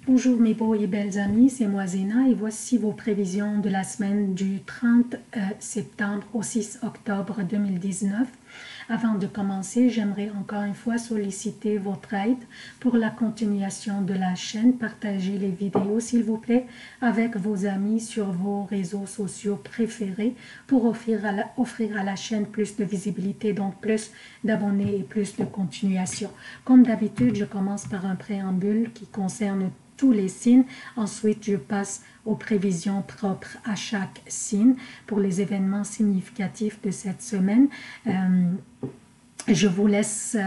Bonjour mes beaux et belles amis, c'est moi Zéna et voici vos prévisions de la semaine du 30 septembre au 6 octobre 2019. Avant de commencer, j'aimerais encore une fois solliciter votre aide pour la continuation de la chaîne. Partagez les vidéos s'il vous plaît avec vos amis sur vos réseaux sociaux préférés pour offrir à la chaîne plus de visibilité, donc plus d'abonnés et plus de continuation. Comme d'habitude, je commence par un préambule qui concerne tous les signes. Ensuite, je passe aux prévisions propres à chaque signe pour les événements significatifs de cette semaine. Je vous laisse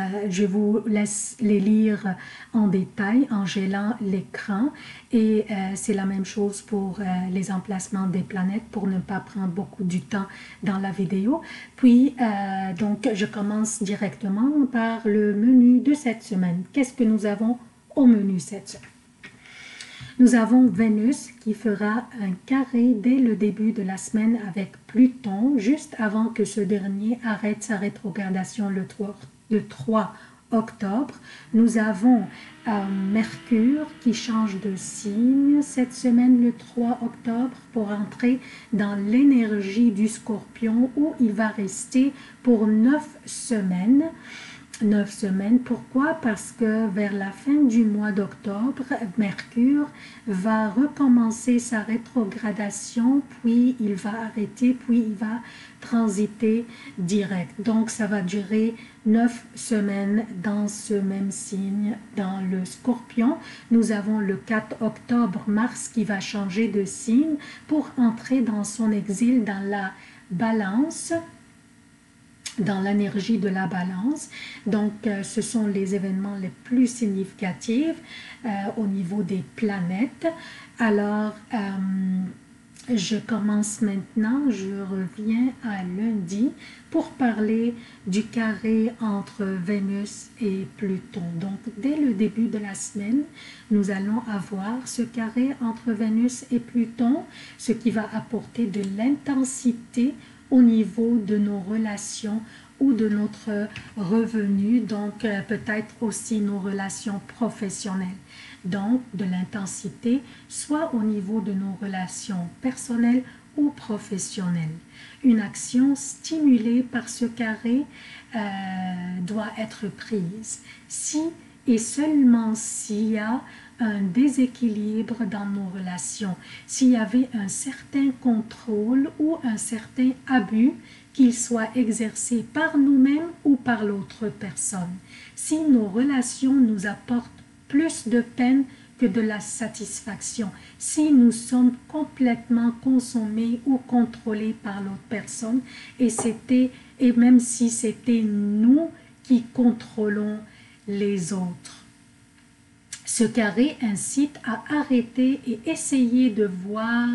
les lire en détail en gelant l'écran et c'est la même chose pour les emplacements des planètes pour ne pas prendre beaucoup du temps dans la vidéo. Puis, donc, je commence directement par le menu de cette semaine. Qu'est-ce que nous avons au menu cette semaine? Nous avons Vénus qui fera un carré dès le début de la semaine avec Pluton, juste avant que ce dernier arrête sa rétrogradation le 3 octobre. Nous avons Mercure qui change de signe cette semaine le 3 octobre pour entrer dans l'énergie du Scorpion où il va rester pour 9 semaines. 9 semaines. Pourquoi? Parce que vers la fin du mois d'octobre, Mercure va recommencer sa rétrogradation, puis il va arrêter, puis il va transiter direct. Donc, ça va durer 9 semaines dans ce même signe, dans le Scorpion. Nous avons le 4 octobre, Mars qui va changer de signe pour entrer dans son exil dans la Balance, dans l'énergie de la balance. Donc, ce sont les événements les plus significatifs au niveau des planètes. Alors, je commence maintenant, je reviens à lundi pour parler du carré entre Vénus et Pluton. Donc, dès le début de la semaine, nous allons avoir ce carré entre Vénus et Pluton, ce qui va apporter de l'intensité au niveau de nos relations ou de notre revenu, donc peut-être aussi nos relations professionnelles. Donc de l'intensité, soit au niveau de nos relations personnelles ou professionnelles. Une action stimulée par ce carré doit être prise. Si et seulement s'il y a un déséquilibre dans nos relations, s'il y avait un certain contrôle ou un certain abus, qu'il soit exercé par nous-mêmes ou par l'autre personne. Si nos relations nous apportent plus de peine que de la satisfaction, si nous sommes complètement consommés ou contrôlés par l'autre personne, et même si c'était nous qui contrôlons les autres. Ce carré incite à arrêter et essayer de voir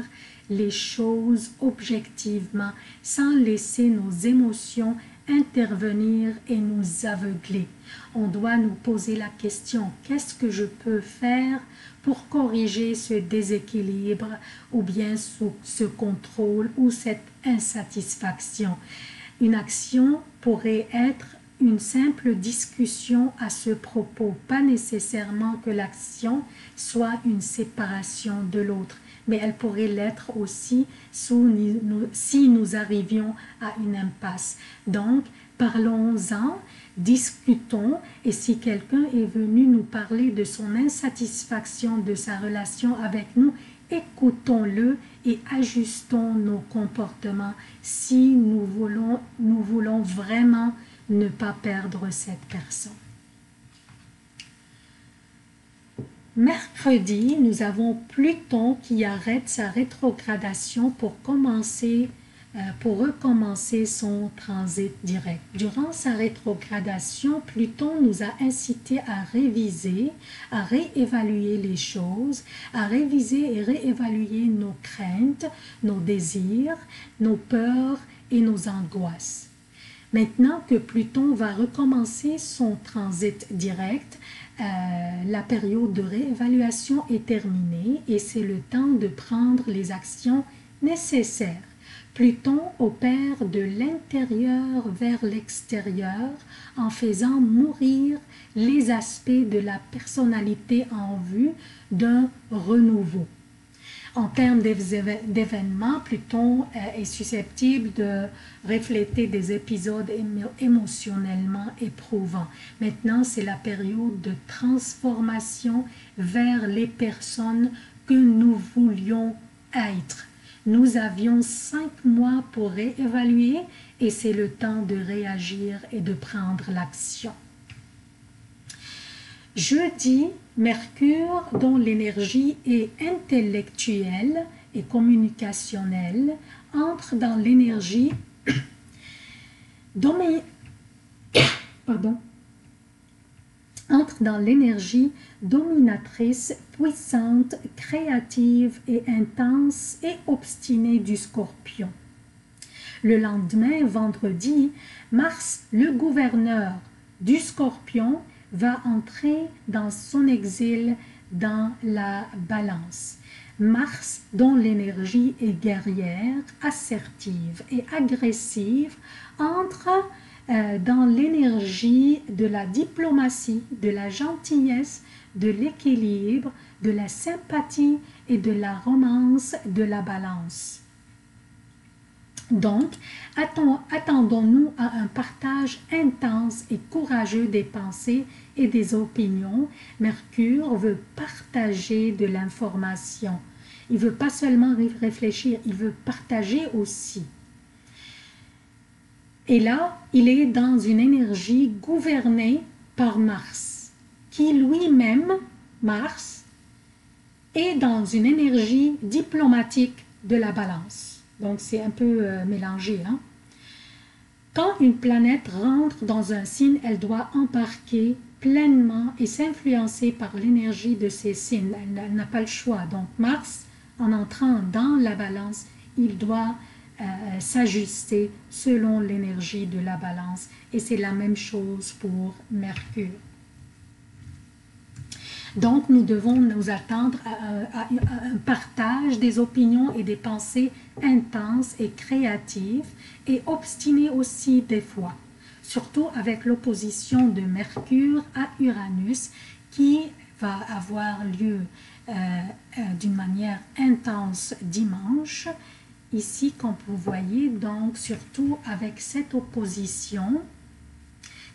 les choses objectivement sans laisser nos émotions intervenir et nous aveugler. On doit nous poser la question, qu'est-ce que je peux faire pour corriger ce déséquilibre ou bien ce contrôle ou cette insatisfaction? Une action pourrait être une simple discussion à ce propos, pas nécessairement que l'action soit une séparation de l'autre, mais elle pourrait l'être aussi si nous arrivions à une impasse. Donc, parlons-en, discutons, et si quelqu'un est venu nous parler de son insatisfaction de sa relation avec nous, écoutons-le et ajustons nos comportements si nous voulons vraiment ne pas perdre cette personne. Mercredi, nous avons Pluton qui arrête sa rétrogradation pour recommencer son transit direct. Durant sa rétrogradation, Pluton nous a incité à réviser, à réévaluer les choses, à réviser et réévaluer nos craintes, nos désirs, nos peurs et nos angoisses. Maintenant que Pluton va recommencer son transit direct, la période de réévaluation est terminée et c'est le temps de prendre les actions nécessaires. Pluton opère de l'intérieur vers l'extérieur en faisant mourir les aspects de la personnalité en vue d'un renouveau. En termes d'événements, Pluton est susceptible de refléter des épisodes émotionnellement éprouvants. Maintenant, c'est la période de transformation vers les personnes que nous voulions être. Nous avions 5 mois pour réévaluer et c'est le temps de réagir et de prendre l'action. Jeudi, Mercure, dont l'énergie est intellectuelle et communicationnelle, entre dans l'énergie dominatrice, puissante, créative et intense et obstinée du Scorpion. Le lendemain, vendredi, Mars, le gouverneur du Scorpion, va entrer dans son exil dans la Balance. Mars, dont l'énergie est guerrière, assertive et agressive, entre dans l'énergie de la diplomatie, de la gentillesse, de l'équilibre, de la sympathie et de la romance de la Balance. Donc, attendons-nous à un partage intense et courageux des pensées et des opinions. Mercure veut partager de l'information. Il ne veut pas seulement réfléchir, il veut partager aussi. Et là, il est dans une énergie gouvernée par Mars, qui lui-même, Mars, est dans une énergie diplomatique de la Balance. Donc, c'est un peu mélangé. Hein? Quand une planète rentre dans un signe, elle doit embarquer pleinement et s'influencer par l'énergie de ces signes. Elle n'a pas le choix. Donc, Mars, en entrant dans la Balance, il doit s'ajuster selon l'énergie de la Balance. Et c'est la même chose pour Mercure. Donc, nous devons nous attendre à un partage des opinions et des pensées intenses et créatives et obstinées aussi des fois, surtout avec l'opposition de Mercure à Uranus qui va avoir lieu d'une manière intense dimanche. Ici, comme vous voyez, donc surtout avec cette opposition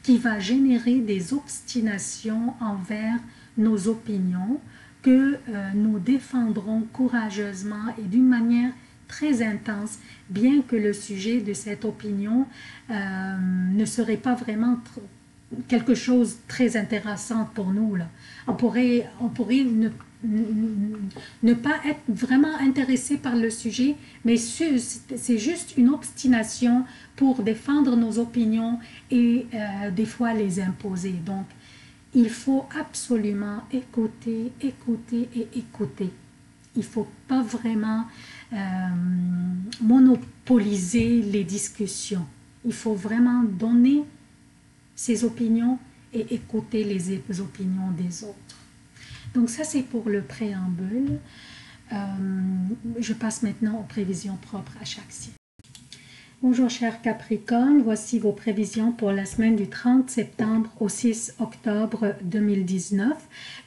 qui va générer des obstinations envers nos opinions que nous défendrons courageusement et d'une manière très intense, bien que le sujet de cette opinion ne serait pas vraiment quelque chose de très intéressant pour nous. Là. On pourrait ne pas être vraiment intéressé par le sujet, mais c'est juste une obstination pour défendre nos opinions et des fois les imposer. Donc, il faut absolument écouter, écouter et écouter. Il ne faut pas vraiment monopoliser les discussions. Il faut vraiment donner ses opinions et écouter les opinions des autres. Donc ça, c'est pour le préambule. Je passe maintenant aux prévisions propres à chaque signe. Bonjour chers Capricornes, voici vos prévisions pour la semaine du 30 septembre au 6 octobre 2019.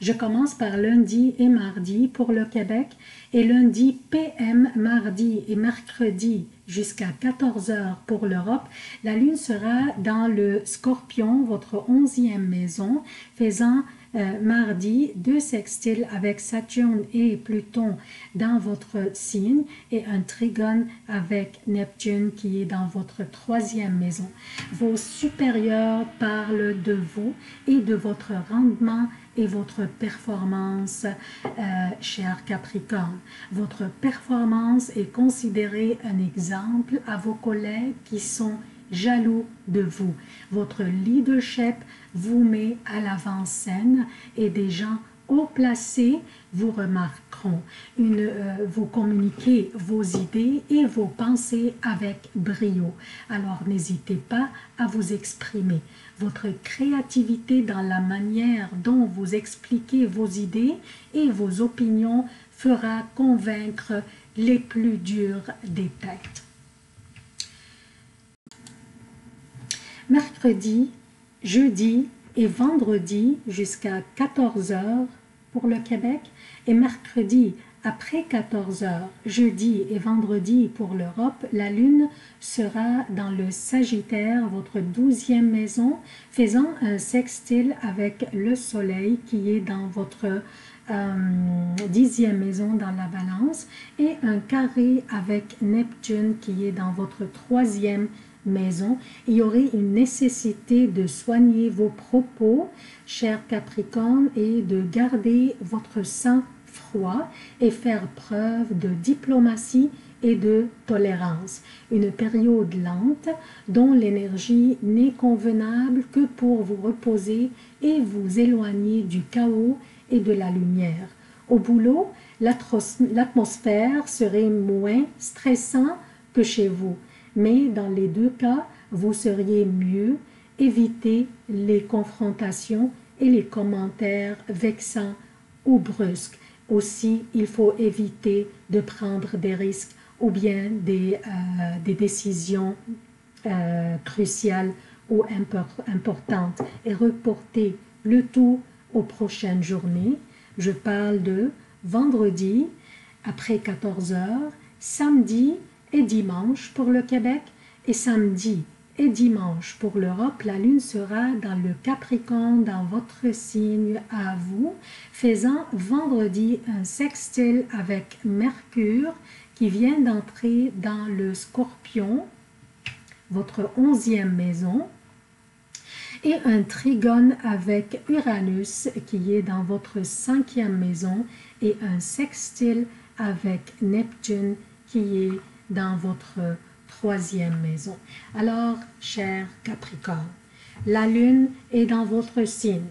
Je commence par lundi et mardi pour le Québec et lundi PM, mardi et mercredi jusqu'à 14 h pour l'Europe. La lune sera dans le Scorpion, votre 11e maison, faisant mardi 2 sextiles avec Saturne et Pluton dans votre signe et un trigone avec Neptune qui est dans votre 3e maison. Vos supérieurs parlent de vous et de votre rendement et votre performance, cher Capricorne. Votre performance est considérée un exemple à vos collègues qui sont jaloux de vous. Votre leadership vous met à l'avant-scène et des gens haut placés vous remarqueront. Vous communiquez vos idées et vos pensées avec brio. Alors n'hésitez pas à vous exprimer. Votre créativité dans la manière dont vous expliquez vos idées et vos opinions fera convaincre les plus durs des têtes. Mercredi, jeudi et vendredi jusqu'à 14 heures pour le Québec et mercredi après 14 heures, jeudi et vendredi pour l'Europe, la Lune sera dans le Sagittaire, votre 12e maison, faisant un sextile avec le Soleil qui est dans votre 10e maison dans la Balance et un carré avec Neptune qui est dans votre 3e maison. Il y aurait une nécessité de soigner vos propos, cher Capricorne, et de garder votre sang-froid et faire preuve de diplomatie et de tolérance. Une période lente dont l'énergie n'est convenable que pour vous reposer et vous éloigner du chaos et de la lumière. Au boulot, l'atmosphère serait moins stressante que chez vous, mais dans les deux cas, vous seriez mieux éviter les confrontations et les commentaires vexants ou brusques. Aussi, il faut éviter de prendre des risques ou bien des décisions cruciales ou importantes et reporter le tout aux prochaines journées. Je parle de vendredi après 14 heures, samedi et dimanche pour le Québec et samedi et dimanche pour l'Europe. La Lune sera dans le Capricorne, dans votre signe à vous, faisant vendredi un sextile avec Mercure qui vient d'entrer dans le Scorpion, votre 11e maison, et un trigone avec Uranus qui est dans votre 5e maison et un sextile avec Neptune qui est dans votre 3e maison. Alors, cher Capricorne, la Lune est dans votre signe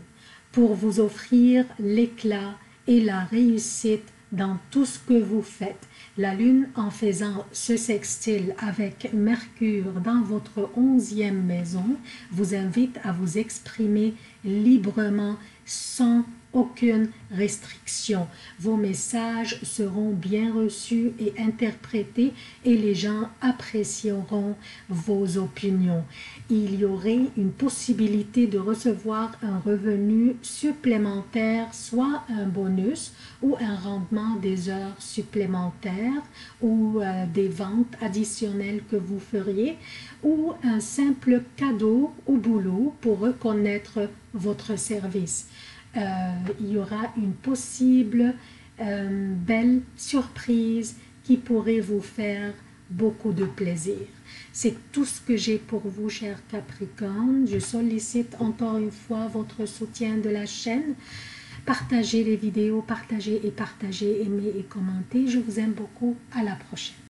pour vous offrir l'éclat et la réussite dans tout ce que vous faites. La Lune, en faisant ce sextile avec Mercure dans votre 11e maison, vous invite à vous exprimer librement sans aucune restriction. Vos messages seront bien reçus et interprétés et les gens apprécieront vos opinions. Il y aurait une possibilité de recevoir un revenu supplémentaire, soit un bonus ou un rendement des heures supplémentaires ou des ventes additionnelles que vous feriez ou un simple cadeau au boulot pour reconnaître votre service. Il y aura une possible belle surprise qui pourrait vous faire beaucoup de plaisir. C'est tout ce que j'ai pour vous, cher Capricorne. Je sollicite encore une fois votre soutien de la chaîne. Partagez les vidéos, partagez, aimez et commentez. Je vous aime beaucoup. À la prochaine.